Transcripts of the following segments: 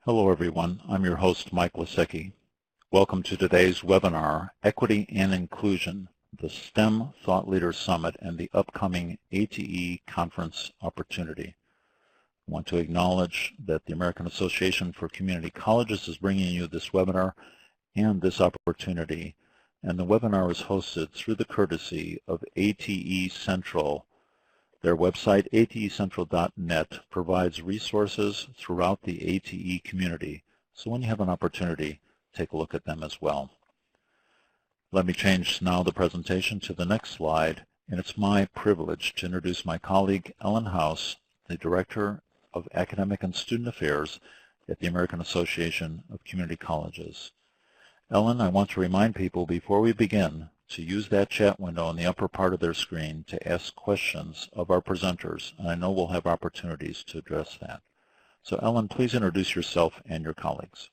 Hello everyone, I'm your host Mike Lisecki. Welcome to today's webinar, Equity and Inclusion, the STEM Thought Leaders Summit and the upcoming ATE conference opportunity. I want to acknowledge that the American Association for Community Colleges is bringing you this webinar and this opportunity, and the webinar is hosted through the courtesy of ATE Central. Their website, atecentral.net, provides resources throughout the ATE community, so when you have an opportunity, take a look at them as well. Let me change now the presentation to the next slide, and it's my privilege to introduce my colleague, Ellen House, the Director of Academic and Student Affairs at the American Association of Community Colleges. Ellen, I want to remind people before we begin to use that chat window in the upper part of their screen to ask questions of our presenters, and I know we'll have opportunities to address that. So Ellen, please introduce yourself and your colleagues.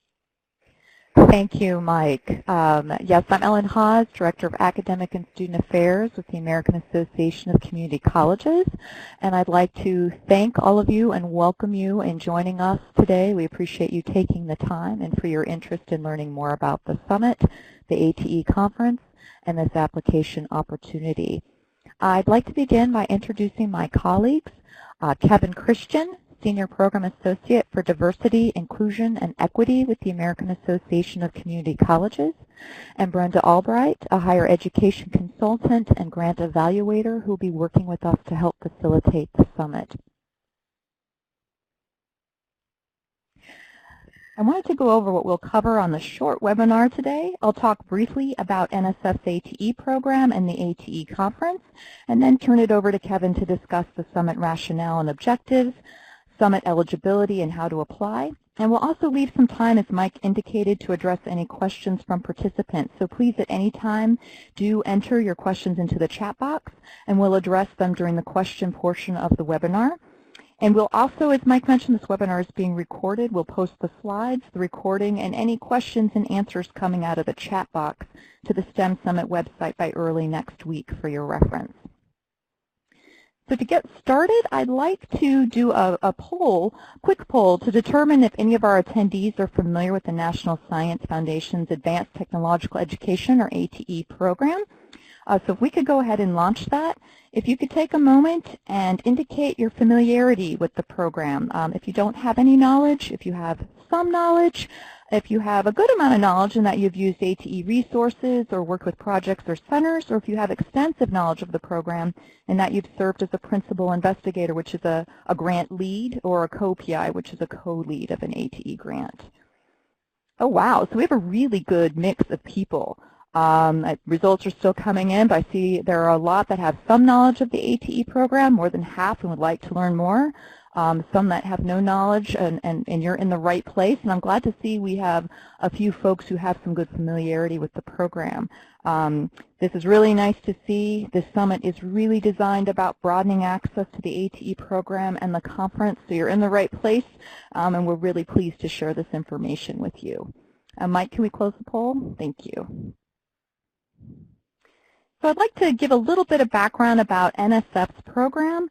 Thank you, Mike. Yes, I'm Ellen Haas, Director of Academic and Student Affairs with the American Association of Community Colleges, and I'd like to thank all of you and welcome you in joining us today. We appreciate you taking the time and for your interest in learning more about the summit, the ATE conference, and this application opportunity. I'd like to begin by introducing my colleagues, Kevin Christian, Senior Program Associate for Diversity, Inclusion, and Equity with the American Association of Community Colleges, and Brenda Albright, a Higher Education Consultant and Grant Evaluator who will be working with us to help facilitate the summit. I wanted to go over what we'll cover on the short webinar today. I'll talk briefly about NSF's ATE program and the ATE conference, and then turn it over to Kevin to discuss the summit rationale and objectives, summit eligibility and how to apply. And we'll also leave some time, as Mike indicated, to address any questions from participants. So please, at any time, do enter your questions into the chat box, and we'll address them during the question portion of the webinar. And we'll also, as Mike mentioned, this webinar is being recorded. We'll post the slides, the recording, and any questions and answers coming out of the chat box to the STEM Summit website by early next week for your reference. So to get started, I'd like to do a quick poll to determine if any of our attendees are familiar with the National Science Foundation's Advanced Technological Education, or ATE, program. So if we could go ahead and launch that. If you could take a moment and indicate your familiarity with the program. If you don't have any knowledge, if you have some knowledge, if you have a good amount of knowledge in that you've used ATE resources or worked with projects or centers, or if you have extensive knowledge of the program and that you've served as a principal investigator, which is a grant lead, or a co-PI, which is a co-lead of an ATE grant. Oh, wow. So we have a really good mix of people. Results are still coming in, but I see there are a lot that have some knowledge of the ATE program, more than half, and would like to learn more. Some that have no knowledge, and you're in the right place. And I'm glad to see we have a few folks who have some good familiarity with the program. This is really nice to see. This summit is really designed about broadening access to the ATE program and the conference, so you're in the right place, and we're really pleased to share this information with you. Mike, can we close the poll? Thank you. So I'd like to give a little bit of background about NSF's program.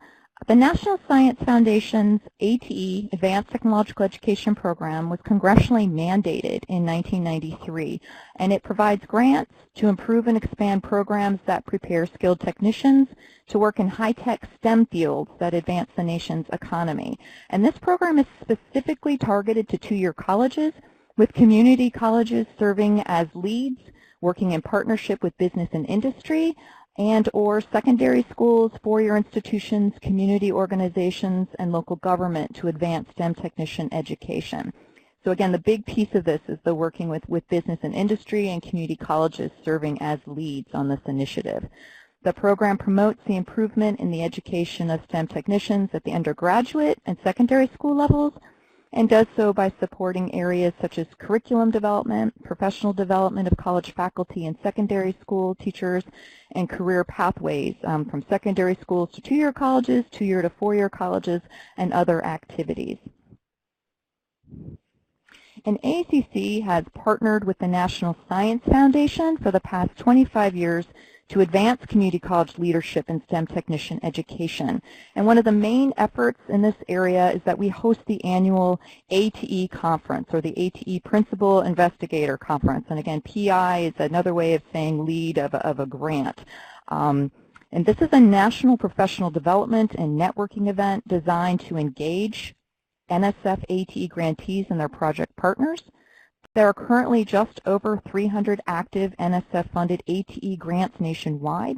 The National Science Foundation's ATE, Advanced Technological Education Program, was congressionally mandated in 1993, and it provides grants to improve and expand programs that prepare skilled technicians to work in high-tech STEM fields that advance the nation's economy. And this program is specifically targeted to two-year colleges, with community colleges serving as leads, working in partnership with business and industry, and/or secondary schools, four-year institutions, community organizations, and local government to advance STEM technician education. So again, the big piece of this is the working with business and industry and community colleges serving as leads on this initiative. The program promotes the improvement in the education of STEM technicians at the undergraduate and secondary school levels, and does so by supporting areas such as curriculum development, professional development of college faculty and secondary school teachers, and career pathways from secondary schools to two-year colleges, two-year to four-year colleges, and other activities. And AACC has partnered with the National Science Foundation for the past 25 years to advance community college leadership in STEM technician education. And one of the main efforts in this area is that we host the annual ATE conference, or the ATE Principal Investigator Conference. And again, PI is another way of saying lead of a grant. And this is a national professional development and networking event designed to engage NSF ATE grantees and their project partners. There are currently just over 300 active NSF-funded ATE grants nationwide,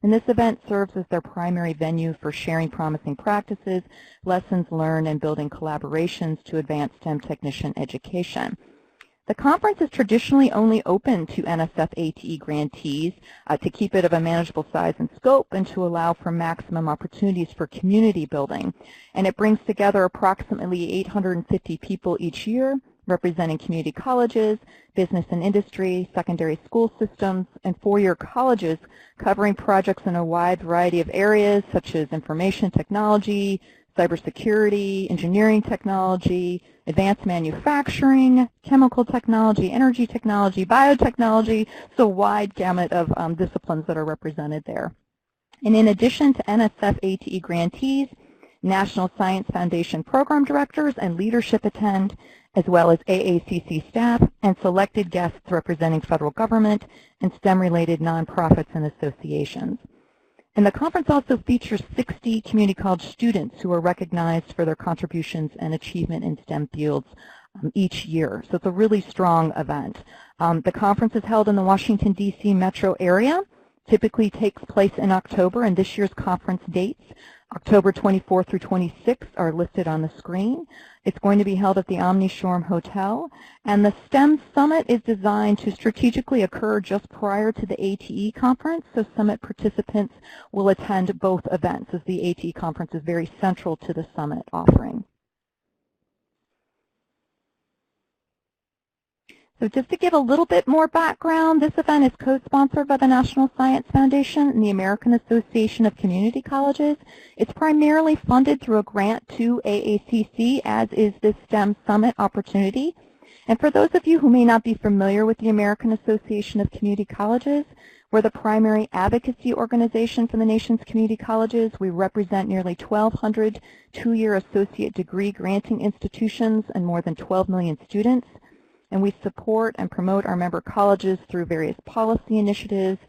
and this event serves as their primary venue for sharing promising practices, lessons learned, and building collaborations to advance STEM technician education. The conference is traditionally only open to NSF ATE grantees to keep it of a manageable size and scope and to allow for maximum opportunities for community building. And it brings together approximately 850 people each year, representing community colleges, business and industry, secondary school systems, and four-year colleges, covering projects in a wide variety of areas such as information technology, cybersecurity, engineering technology, advanced manufacturing, chemical technology, energy technology, biotechnology, so a wide gamut of disciplines that are represented there. And in addition to NSF ATE grantees, National Science Foundation program directors and leadership attend, as well as AACC staff and selected guests representing federal government and STEM-related nonprofits and associations. And the conference also features 60 community college students who are recognized for their contributions and achievement in STEM fields each year. So it's a really strong event. The conference is held in the Washington, D.C. metro area, typically takes place in October, and this year's conference dates, October 24 through 26, are listed on the screen. It's going to be held at the Omni Shoreham Hotel, and the STEM Summit is designed to strategically occur just prior to the ATE conference, so Summit participants will attend both events, as the ATE conference is very central to the Summit offering. So just to give a little bit more background, this event is co-sponsored by the National Science Foundation and the American Association of Community Colleges. It's primarily funded through a grant to AACC, as is this STEM Summit opportunity. And for those of you who may not be familiar with the American Association of Community Colleges, we're the primary advocacy organization for the nation's community colleges. We represent nearly 1,200 two-year associate degree granting institutions and more than 12 million students. And we support and promote our member colleges through various policy initiatives,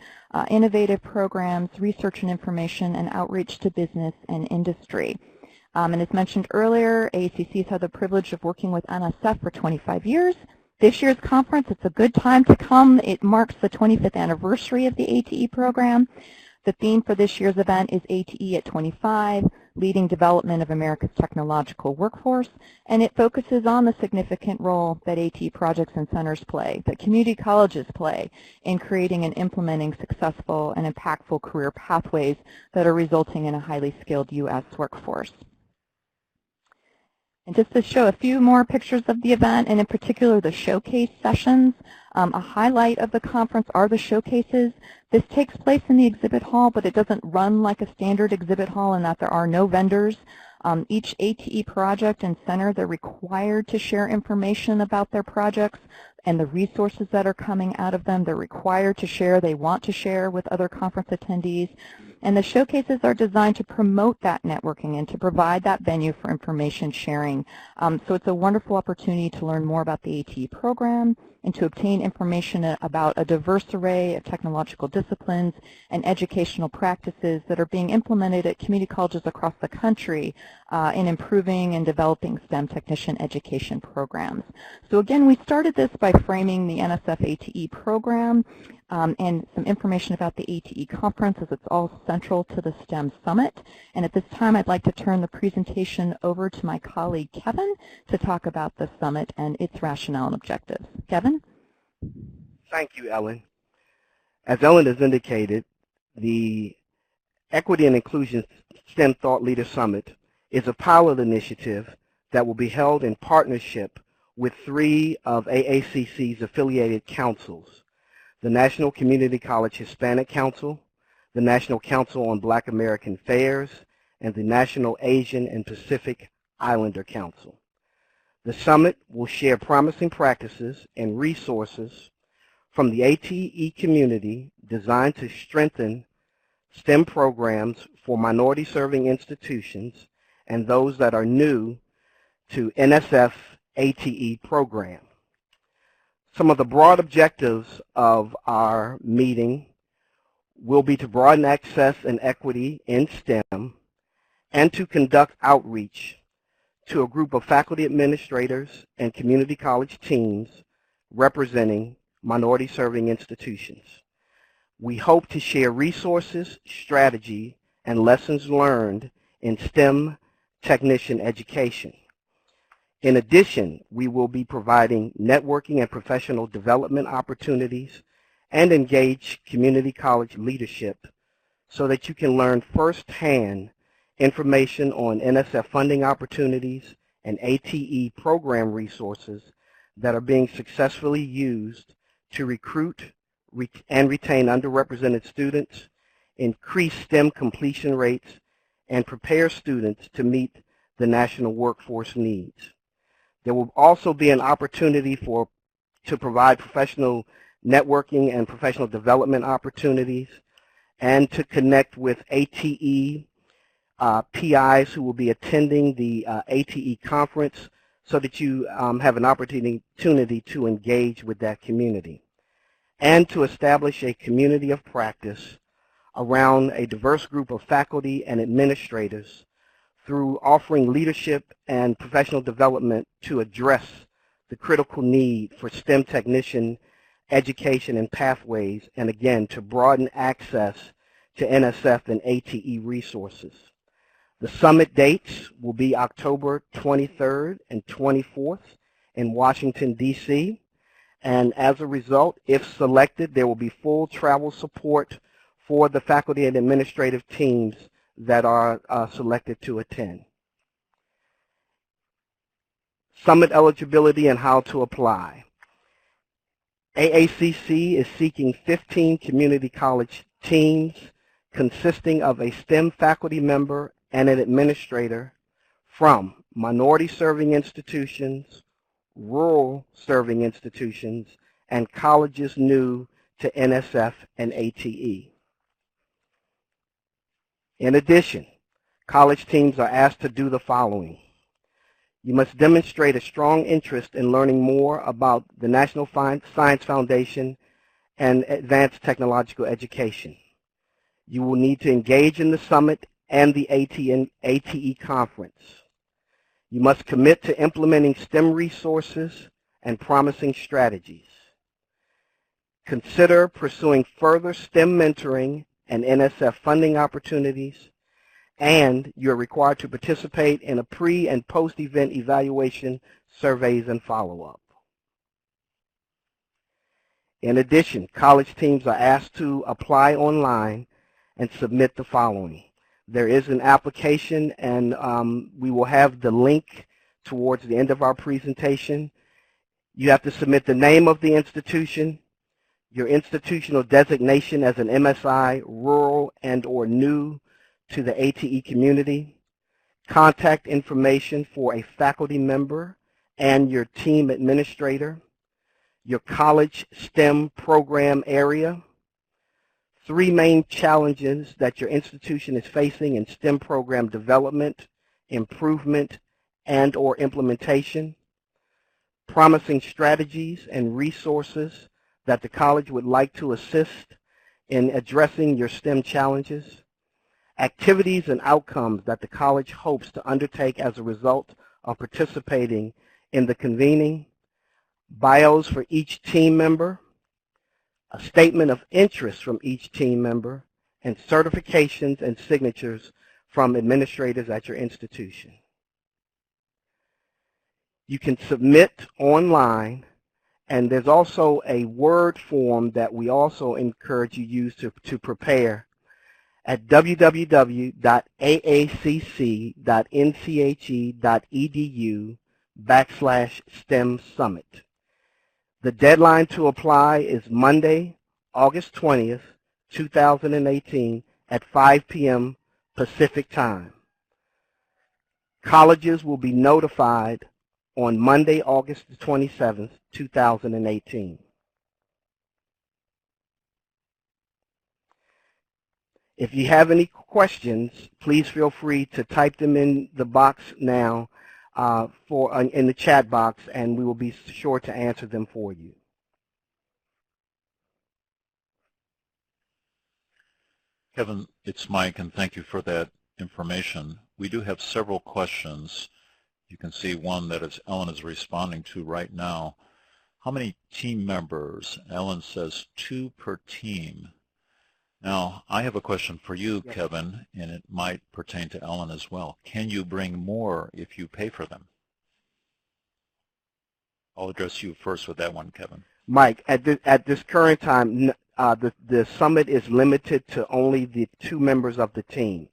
innovative programs, research and information, and outreach to business and industry. And as mentioned earlier, AACC has had the privilege of working with NSF for 25 years. This year's conference, it's a good time to come. It marks the 25th anniversary of the ATE program. The theme for this year's event is ATE at 25, Leading Development of America's Technological Workforce, and it focuses on the significant role that ATE projects and centers play, that community colleges play, in creating and implementing successful and impactful career pathways that are resulting in a highly skilled U.S. workforce. And just to show a few more pictures of the event, and in particular the showcase sessions, a highlight of the conference are the showcases. This takes place in the exhibit hall, but it doesn't run like a standard exhibit hall in that there are no vendors. Each ATE project and center, they're required to share information about their projects and the resources that are coming out of them. They're required to share, they want to share with other conference attendees. And the showcases are designed to promote that networking and to provide that venue for information sharing. So it's a wonderful opportunity to learn more about the ATE program and to obtain information about a diverse array of technological disciplines and educational practices that are being implemented at community colleges across the country in improving and developing STEM technician education programs. So again, we started this by framing the NSF ATE program and some information about the ATE conference, as it's all central to the STEM Summit. And at this time, I'd like to turn the presentation over to my colleague, Kevin, to talk about the summit and its rationale and objectives. Kevin? Thank you, Ellen. As Ellen has indicated, the Equity and Inclusion STEM Thought Leader Summit is a pilot initiative that will be held in partnership with 3 of AACC's affiliated councils: the National Community College Hispanic Council, the National Council on Black American Affairs, and the National Asian and Pacific Islander Council. The summit will share promising practices and resources from the ATE community designed to strengthen STEM programs for minority-serving institutions and those that are new to NSF ATE program. Some of the broad objectives of our meeting will be to broaden access and equity in STEM and to conduct outreach to a group of faculty administrators and community college teams representing minority-serving institutions. We hope to share resources, strategy, and lessons learned in STEM technician education. In addition, we will be providing networking and professional development opportunities and engage community college leadership so that you can learn firsthand information on NSF funding opportunities and ATE program resources that are being successfully used to recruit and retain underrepresented students, increase STEM completion rates, and prepare students to meet the national workforce needs. There will also be an opportunity to provide professional networking and professional development opportunities and to connect with ATE PIs who will be attending the ATE conference so that you have an opportunity to engage with that community, and to establish a community of practice around a diverse group of faculty and administrators through offering leadership and professional development to address the critical need for STEM technician education and pathways, and again, to broaden access to NSF and ATE resources. The summit dates will be October 23rd and 24th in Washington, D.C., and as a result, if selected, there will be full travel support for the faculty and administrative teams that are selected to attend. Summit eligibility and how to apply. AACC is seeking 15 community college teams consisting of a STEM faculty member and an administrator from minority-serving institutions, rural-serving institutions, and colleges new to NSF and ATE. In addition, college teams are asked to do the following. You must demonstrate a strong interest in learning more about the National Science Foundation and advanced technological education. You will need to engage in the summit and the ATE conference. You must commit to implementing STEM resources and promising strategies. Consider pursuing further STEM mentoring and NSF funding opportunities, and you're required to participate in a pre- and post-event evaluation, surveys, and follow-up. In addition, college teams are asked to apply online and submit the following. There is an application, and we will have the link towards the end of our presentation. You have to submit the name of the institution, your institutional designation as an MSI, rural and or new to the ATE community, contact information for a faculty member and your team administrator, your college STEM program area, 3 main challenges that your institution is facing in STEM program development, improvement, and or implementation, promising strategies and resources that the college would like to assist in addressing your STEM challenges, activities and outcomes that the college hopes to undertake as a result of participating in the convening, bios for each team member, a statement of interest from each team member, and certifications and signatures from administrators at your institution. You can submit online, and there's also a Word form that we also encourage you use to prepare at www.aacc.nche.edu/STEM Summit. The deadline to apply is Monday, August 20th, 2018 at 5 p.m. Pacific Time. Colleges will be notified on Monday, August 27th, 2018. If you have any questions, please feel free to type them in the box now in the chat box, and we will be sure to answer them for you. Kevin, it's Mike, and thank you for that information. We do have several questions. You can see one that Ellen is responding to right now. How many team members? Ellen says 2 per team. Now, I have a question for you, yes, Kevin, and it might pertain to Ellen as well. Can you bring more if you pay for them? I'll address you first with that one, Kevin. Mike, at this current time, the summit is limited to only the 2 members of the team.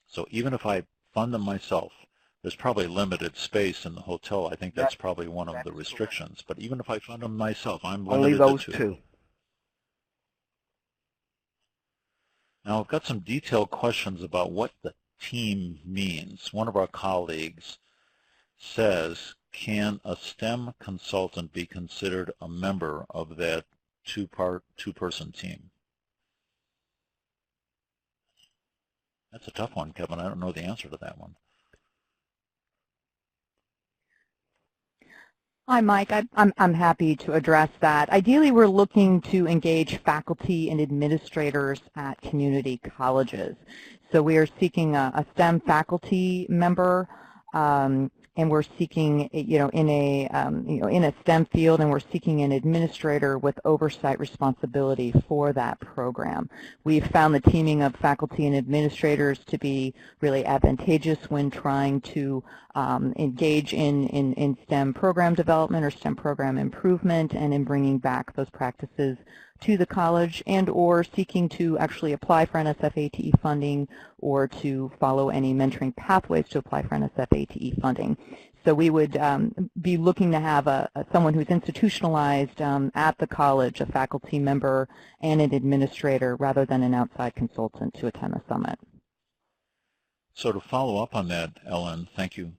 So even if I fund them myself, there's probably limited space in the hotel. I think that's probably one of the restrictions. Correct. But even if I fund them myself, I'm limited only those to 2. Now, I've got some detailed questions about what the team means. One of our colleagues says, can a STEM consultant be considered a member of that two-person team? That's a tough one, Kevin. I don't know the answer to that one. Hi, Mike. I'm happy to address that. Ideally, we're looking to engage faculty and administrators at community colleges. So we are seeking a STEM faculty member, and we're seeking, in a STEM field, and we're seeking an administrator with oversight responsibility for that program. We've found the teaming of faculty and administrators to be really advantageous when trying to engage in STEM program development or STEM program improvement, and in bringing back those practices to the college, and or seeking to actually apply for NSF ATE funding or to follow any mentoring pathways to apply for NSF ATE funding. So we would be looking to have someone who's institutionalized at the college, a faculty member and an administrator, rather than an outside consultant to attend the summit. So to follow up on that, Ellen, thank you.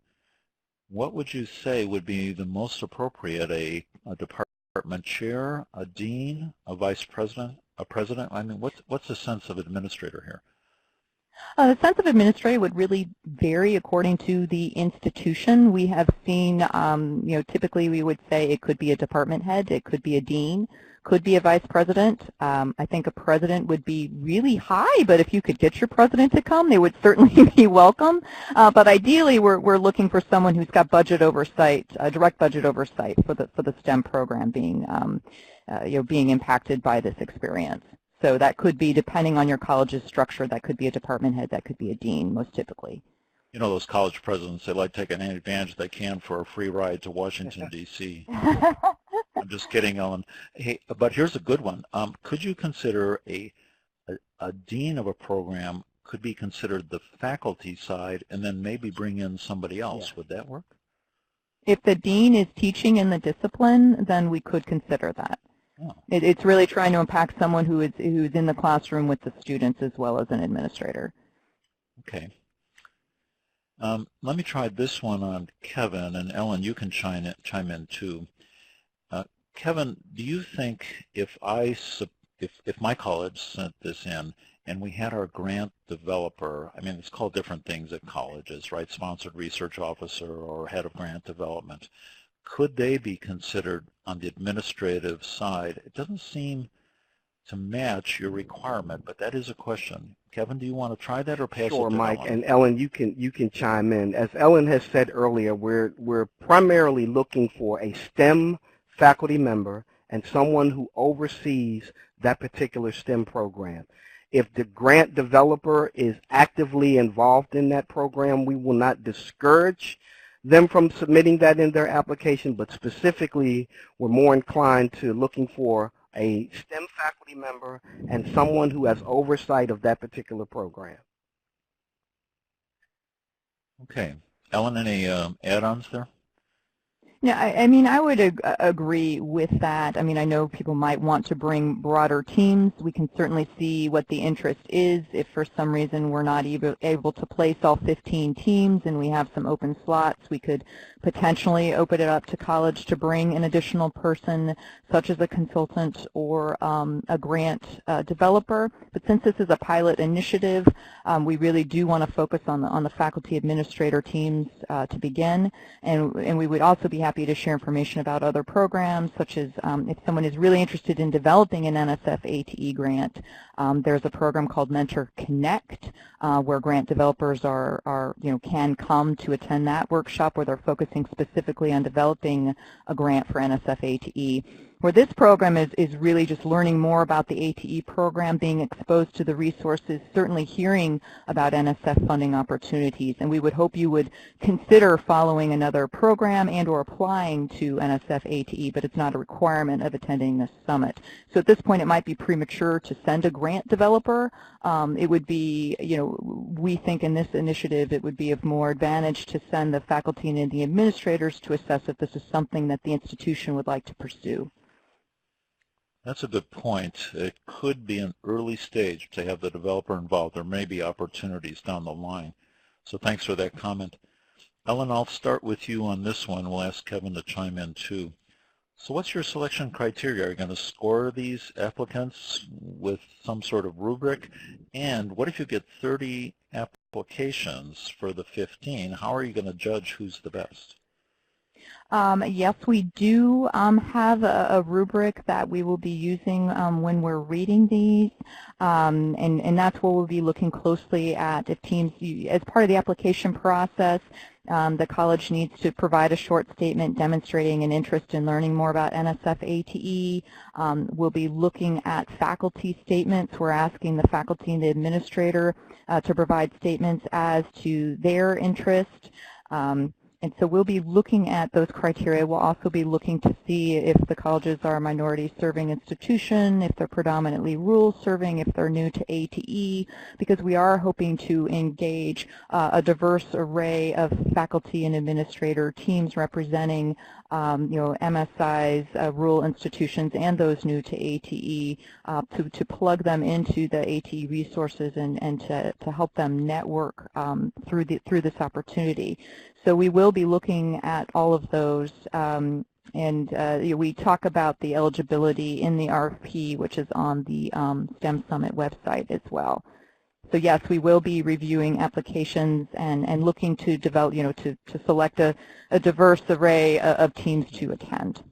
What would you say would be the most appropriate, a department chair, a dean, a vice president, a president? I mean, what's the sense of administrator here? The sense of administrator would really vary according to the institution. We have seen, typically we would say it could be a department head, it could be a dean, could be a vice president. I think a president would be really high, but if you could get your president to come, they would certainly be welcome. But ideally, we're looking for someone who's got budget oversight, direct budget oversight for the STEM program being, being impacted by this experience. So that could be, depending on your college's structure, that could be a department head, that could be a dean, most typically. You know, those college presidents, they like taking any advantage they can for a free ride to Washington, D.C. I'm just kidding, Ellen. Hey, but here's a good one. Could you consider a dean of a program could be considered the faculty side, and then maybe bring in somebody else? Yeah. Would that work? If the dean is teaching in the discipline, then we could consider that. Oh. It's really trying to impact someone who's in the classroom with the students as well as an administrator. Okay. Let me try this one on Kevin, and Ellen, you can chime in too. Kevin, do you think if my college sent this in and we had our grant developer, I mean, it's called different things at colleges, right? Sponsored research officer or head of grant development. Could they be considered on the administrative side? It doesn't seem to match your requirement, but that is a question. Kevin, do you want to try that or pass it to Ellen? Sure, Mike, and Ellen, you can chime in. As Ellen has said earlier, we're primarily looking for a STEM faculty member and someone who oversees that particular STEM program. If the grant developer is actively involved in that program, we will not discourage them from submitting that in their application, but specifically we're more inclined to looking for a STEM faculty member and someone who has oversight of that particular program. Okay. Ellen, any add-ons there? No, I mean, I would agree with that. I mean, I know people might want to bring broader teams. We can certainly see what the interest is. If for some reason we're not able to place all 15 teams and we have some open slots, we could potentially open it up to college to bring an additional person, such as a consultant or a grant developer. But since this is a pilot initiative, we really do want to focus on the faculty administrator teams to begin, and we would also be happy to share information about other programs, such as if someone is really interested in developing an NSF ATE grant, there's a program called Mentor Connect, where grant developers can come to attend that workshop where they're focusing specifically on developing a grant for NSF ATE. Where this program is really just learning more about the ATE program, being exposed to the resources, certainly hearing about NSF funding opportunities, and we would hope you would consider following another program and or applying to NSF ATE, but it's not a requirement of attending this summit. So at this point it might be premature to send a grant developer. It would be, we think in this initiative it would be of more advantage to send the faculty and the administrators to assess if this is something that the institution would like to pursue. That's a good point. It could be an early stage to have the developer involved. There may be opportunities down the line. So thanks for that comment. Ellen, I'll start with you on this one. We'll ask Kevin to chime in too. So what's your selection criteria? Are you going to score these applicants with some sort of rubric? And what if you get 30 applications for the 15? How are you going to judge who's the best? Yes, we do have a rubric that we will be using when we're reading these, and that's what we'll be looking closely at. If teams, as part of the application process, the college needs to provide a short statement demonstrating an interest in learning more about NSF ATE. We'll be looking at faculty statements. We're asking the faculty and the administrator to provide statements as to their interest. And so we'll be looking at those criteria. We'll also be looking to see if the colleges are a minority-serving institution, if they're predominantly rural-serving, if they're new to ATE, because we are hoping to engage a diverse array of faculty and administrator teams representing MSIs, rural institutions, and those new to ATE to plug them into the ATE resources and to help them network through this opportunity. So we will be looking at all of those, and we talk about the eligibility in the RFP, which is on the STEM Summit website as well. So yes, we will be reviewing applications and looking to develop, to select a diverse array of teams to attend.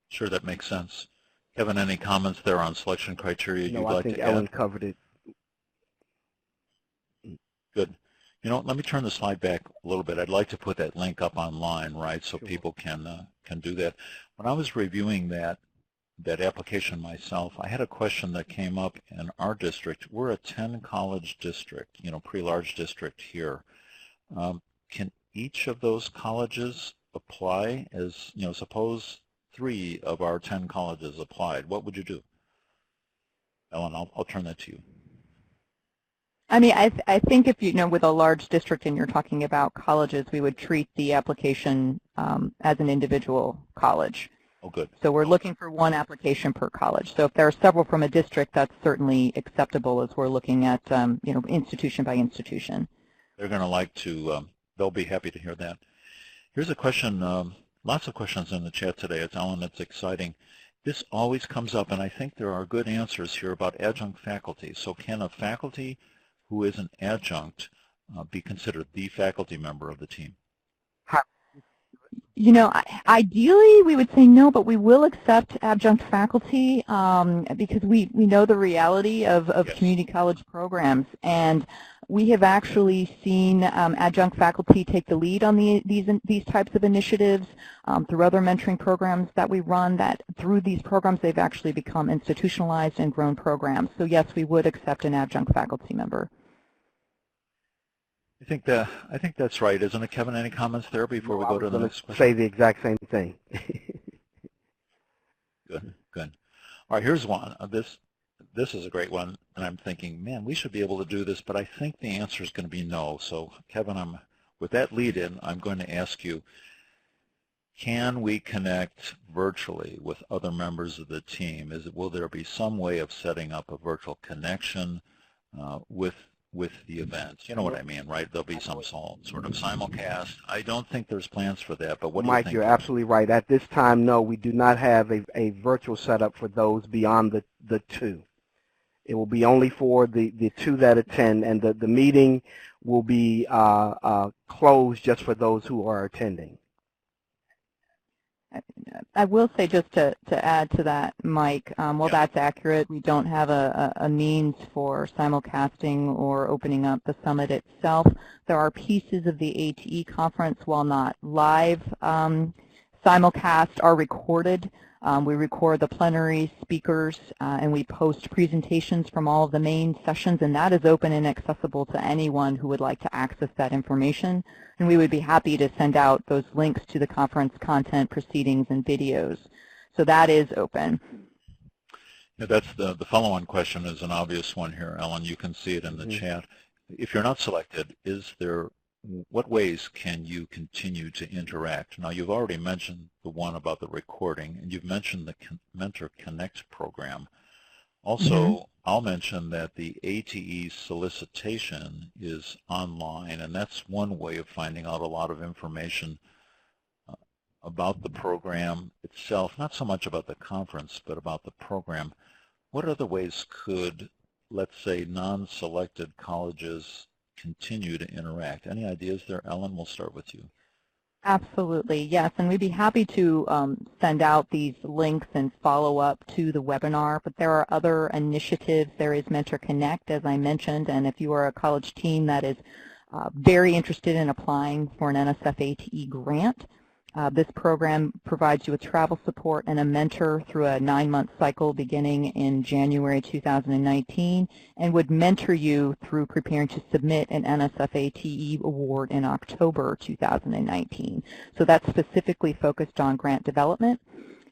Sure, that makes sense. Kevin, any comments there on selection criteria you'd like to add? I think Ellen covered it. Good. Let me turn the slide back a little bit. I'd like to put that link up online, right, so Sure. people can do that. When I was reviewing that application myself, I had a question that came up in our district. We're a 10-college district, pretty-large district here. Can each of those colleges apply? As suppose 3 of our 10 colleges applied. What would you do? Ellen, I'll turn that to you. I mean, I think if with a large district and you're talking about colleges, we would treat the application as an individual college. Oh, good. So we're looking for 1 application per college. So if there are several from a district, that's certainly acceptable as we're looking at, institution by institution. They're going to like to, they'll be happy to hear that. Here's a question, lots of questions in the chat today. It's Ellen, it's exciting. This always comes up, and I think there are good answers here about adjunct faculty. So can a faculty who is an adjunct be considered the faculty member of the team? Ideally we would say no, but we will accept adjunct faculty because we know the reality of Yes. community college programs, and we have actually seen adjunct faculty take the lead on these types of initiatives through other mentoring programs that we run. That through these programs they've actually become institutionalized and grown programs. So yes, we would accept an adjunct faculty member. I think that's right, isn't it, Kevin? Any comments there before we go to the next question? Say the exact same thing. Good, good. All right, here's one. This is a great one, and I'm thinking, man, we should be able to do this, but I think the answer is going to be no. So, Kevin, with that lead-in, I'm going to ask you, can we connect virtually with other members of the team? Will there be some way of setting up a virtual connection with the event? You know what I mean, right? There'll be some sort of simulcast. I don't think there's plans for that, but what do you think? Mike, you're absolutely right. At this time, no, we do not have a virtual setup for those beyond the two. It will be only for the two that attend, and the meeting will be closed just for those who are attending. I will say, just to add to that, Mike, well, that's accurate. We don't have a means for simulcasting or opening up the summit itself. There are pieces of the ATE conference, while not live simulcast, are recorded. We record the plenary speakers, and we post presentations from all of the main sessions, and that is open and accessible to anyone who would like to access that information. And we would be happy to send out those links to the conference content, proceedings, and videos. So that is open. Yeah, that's the follow-on question is an obvious one here, Ellen. You can see it in the chat. If you're not selected, what ways can you continue to interact? Now, you've already mentioned the one about the recording, and you've mentioned the Mentor Connect program. Also, I'll mention that the ATE solicitation is online, and that's one way of finding out a lot of information about the program itself, not so much about the conference, but about the program. What other ways could, let's say, non-selected colleges continue to interact? Any ideas there? Ellen, we'll start with you. Absolutely, yes, and we'd be happy to send out these links and follow up to the webinar, but there are other initiatives. There is Mentor Connect, as I mentioned, and if you are a college team that is very interested in applying for an NSF ATE grant, this program provides you with travel support and a mentor through a 9-month cycle beginning in January 2019, and would mentor you through preparing to submit an NSF ATE award in October 2019. So that's specifically focused on grant development.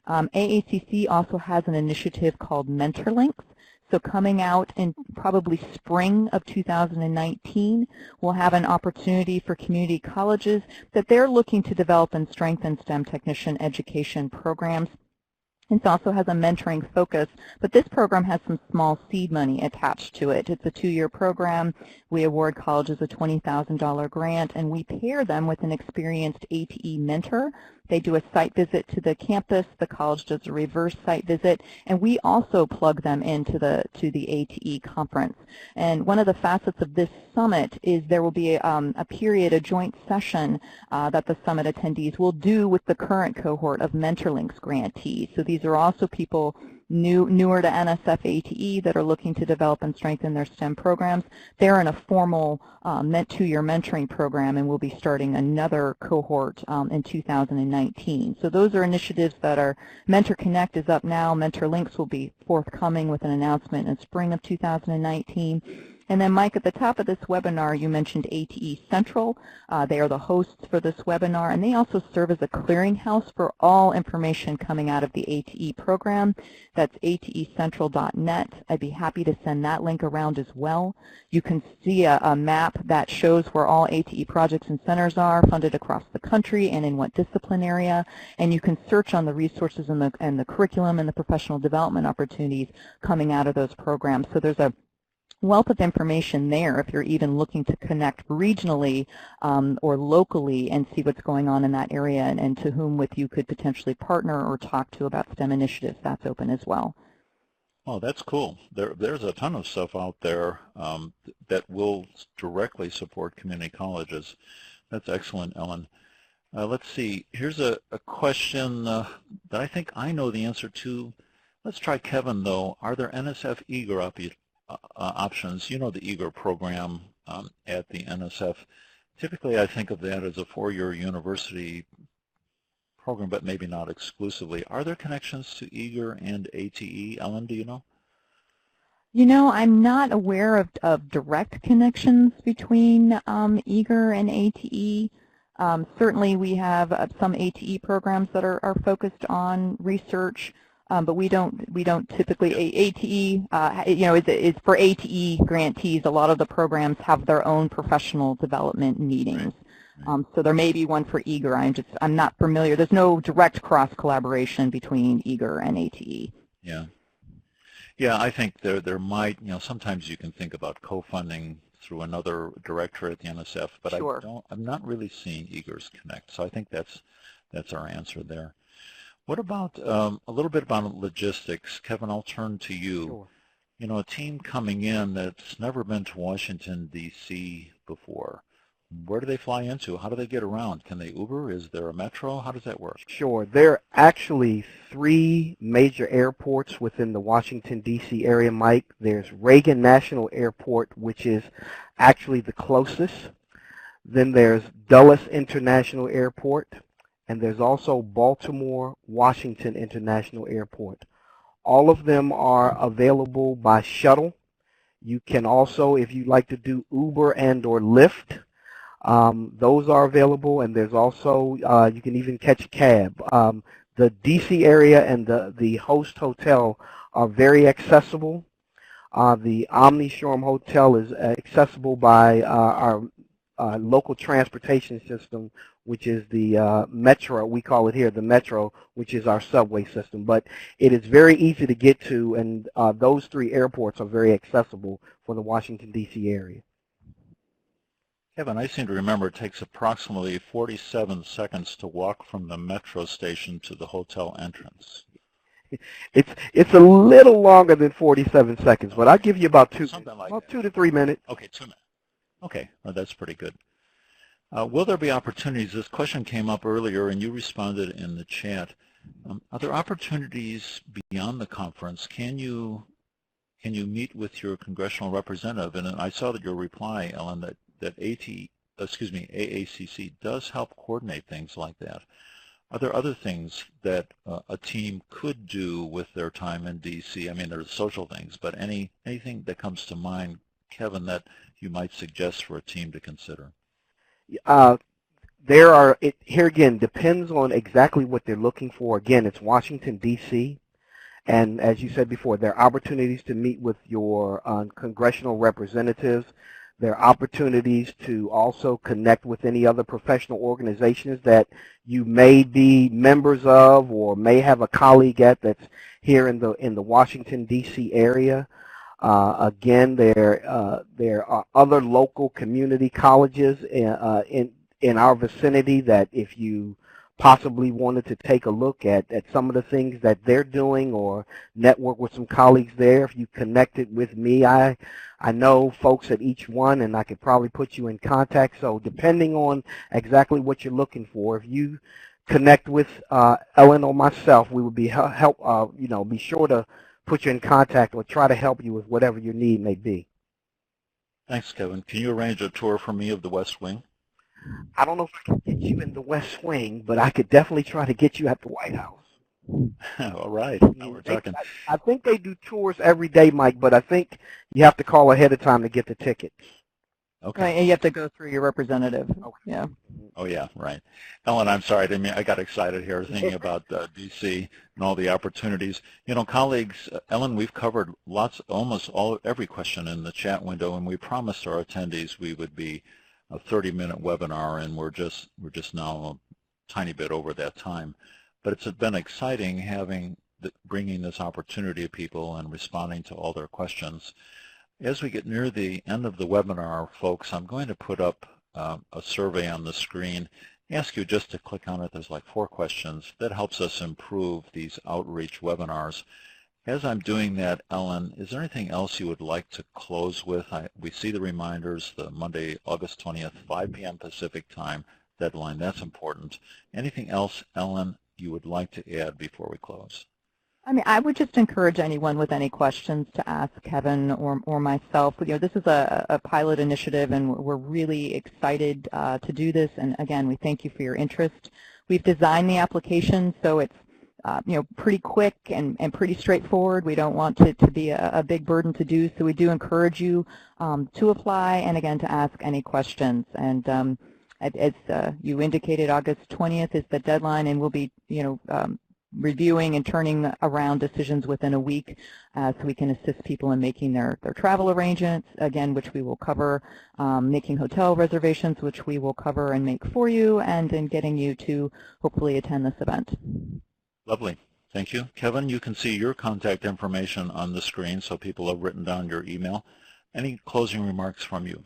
AACC also has an initiative called MentorLinks. So coming out in probably spring of 2019, we'll have an opportunity for community colleges that they're looking to develop and strengthen STEM technician education programs. It also has a mentoring focus, but this program has some small seed money attached to it. It's a 2-year program. We award colleges a $20,000 grant, and we pair them with an experienced ATE mentor. They do a site visit to the campus. The college does a reverse site visit, and we also plug them into the ATE conference. And one of the facets of this summit is there will be a joint session that the summit attendees will do with the current cohort of MentorLinks grantees. So these are also people newer to NSF ATE that are looking to develop and strengthen their STEM programs. They're in a formal 2-year mentoring program, and we'll be starting another cohort in 2019. So those are initiatives that are Mentor Connect is up now. MentorLinks will be forthcoming with an announcement in spring of 2019. And then, Mike, at the top of this webinar, you mentioned ATE Central. They are the hosts for this webinar, and they also serve as a clearinghouse for all information coming out of the ATE program. That's atecentral.net. I'd be happy to send that link around as well. You can see a map that shows where all ATE projects and centers are funded across the country and in what discipline area, and you can search on the resources and the curriculum and the professional development opportunities coming out of those programs. So there's a wealth of information there if you're even looking to connect regionally or locally and see what's going on in that area, and to whom with you could potentially partner or talk to about STEM initiatives. That's open as well. Oh, that's cool. There's a ton of stuff out there that will directly support community colleges. That's excellent, Ellen. Let's see. Here's a question that I think I know the answer to. Let's try Kevin, though. Are there NSF eager options? You know the eager program at the NSF. Typically, I think of that as a 4-year university program, but maybe not exclusively. Are there connections to eager and ATE? Ellen, do you know? You know, I'm not aware of direct connections between eager and ATE. Certainly, we have some ATE programs that are focused on research. But we don't typically, ATE, you know, is for ATE grantees. A lot of the programs have their own professional development meetings. So there may be one for eager. I'm not familiar. There's no direct cross collaboration between eager and ATE. Yeah. Yeah, I think there might, sometimes you can think about co-funding through another director at the NSF, but Sure. I'm not really seeing eagers connect. So I think that's our answer there. What about a little bit about logistics? Kevin, I'll turn to you. Sure. A team coming in that's never been to Washington, D.C. before, where do they fly into? How do they get around? Can they Uber? Is there a metro? How does that work? Sure. There are actually 3 major airports within the Washington, D.C. area, Mike. There's Reagan National Airport, which is actually the closest. Then there's Dulles International Airport, and there's also Baltimore Washington International Airport. All of them are available by shuttle. You can also, if you'd like to do Uber and or Lyft, those are available, and there's also, you can even catch a cab. The D.C. area and the host hotel are very accessible. The Omni Shoreham Hotel is accessible by our local transportation system, which is the Metro. We call it here the Metro, which is our subway system. But it is very easy to get to, and those 3 airports are very accessible for the Washington, D.C. area. Kevin, I seem to remember it takes approximately 47 seconds to walk from the metro station to the hotel entrance. It's a little longer than 47 seconds, but I'll give you about 2 to 3 minutes. Okay, 2 minutes. Okay, well, that's pretty good. Will there be opportunities? This question came up earlier, and you responded in the chat. Are there opportunities beyond the conference? Can you meet with your congressional representative? And I saw that your reply, Ellen, that AACC does help coordinate things like that. Are there other things that a team could do with their time in D.C.? I mean, there's social things, but anything that comes to mind, Kevin, that you might suggest for a team to consider? Here again, depends on exactly what they're looking for. Again, it's Washington, D.C., and as you said before, there are opportunities to meet with your congressional representatives. There are opportunities to also connect with any other professional organizations that you may be members of or may have a colleague at that's here in the Washington, D.C. area. Again, there are other local community colleges in our vicinity that if you possibly wanted to take a look at some of the things that they're doing or network with some colleagues there, if you connected with me, I know folks at each one, and I could probably put you in contact. So depending on exactly what you're looking for, if you connect with Ellen or myself, we would be be sure to put you in contact or try to help you with whatever your need may be. Thanks, Kevin. Can you arrange a tour for me of the West Wing? I don't know if I can get you in the West Wing, but I could definitely try to get you at the White House. All right. Now we're talking. I think they do tours every day, Mike, but I think you have to call ahead of time to get the tickets. Okay. Right, and you have to go through your representative. Okay. Yeah. Oh, yeah, right. Ellen, I'm sorry. I got excited here thinking about D.C. and all the opportunities. Colleagues, Ellen, we've covered every question in the chat window, and we promised our attendees we would be a 30-minute webinar, and we're just now a tiny bit over that time. But it's been exciting bringing this opportunity to people and responding to all their questions. As we get near the end of the webinar, folks, I'm going to put up a survey on the screen. Ask you just to click on it. There's like 4 questions. That helps us improve these outreach webinars. As I'm doing that, Ellen, is there anything else you would like to close with? We see the reminders, the Monday, August 20th, 5 p.m. Pacific time deadline. That's important. Anything else, Ellen, you would like to add before we close? I mean, I would just encourage anyone with any questions to ask Kevin or myself. This is a pilot initiative, and we're really excited to do this. And again, we thank you for your interest. We've designed the application so it's pretty quick and pretty straightforward. We don't want it to be a big burden to do, so we do encourage you to apply and again to ask any questions. And as you indicated, August 20th is the deadline, and we'll be reviewing and turning around decisions within a week, so we can assist people in making their travel arrangements, again, which we will cover, making hotel reservations, which we will cover and make for you, and in getting you to hopefully attend this event. Lovely. Thank you. Kevin, you can see your contact information on the screen, so people have written down your email. Any closing remarks from you?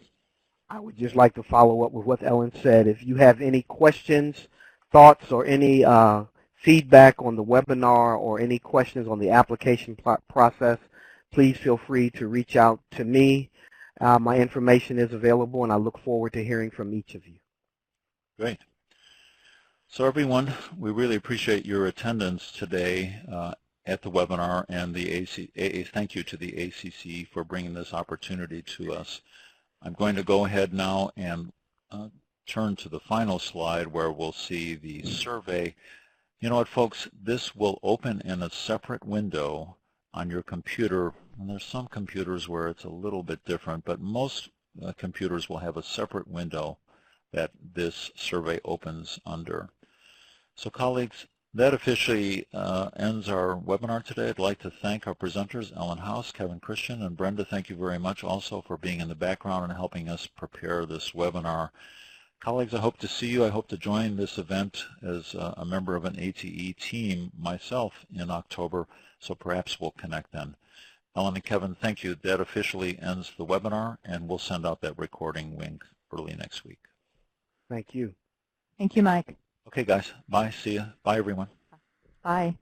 I would just like to follow up with what Ellen said. If you have any questions, thoughts, or any feedback on the webinar or any questions on the application process, please feel free to reach out to me. My information is available, and I look forward to hearing from each of you. Great. So everyone, we really appreciate your attendance today at the webinar, and thank you to the AACC for bringing this opportunity to us. I'm going to go ahead now and turn to the final slide where we'll see the survey. You know what, folks, this will open in a separate window on your computer, and there's some computers where it's a little bit different, but most computers will have a separate window that this survey opens under. So colleagues, that officially ends our webinar today. I'd like to thank our presenters, Ellen House, Kevin Christian, and Brenda. Thank you very much also for being in the background and helping us prepare this webinar. Colleagues, I hope to see you. I hope to join this event as a member of an ATE team myself in October, so perhaps we'll connect then. Ellen and Kevin, thank you. That officially ends the webinar, and we'll send out that recording link early next week. Thank you. Thank you, Mike. Okay, guys. Bye. See you. Bye, everyone. Bye.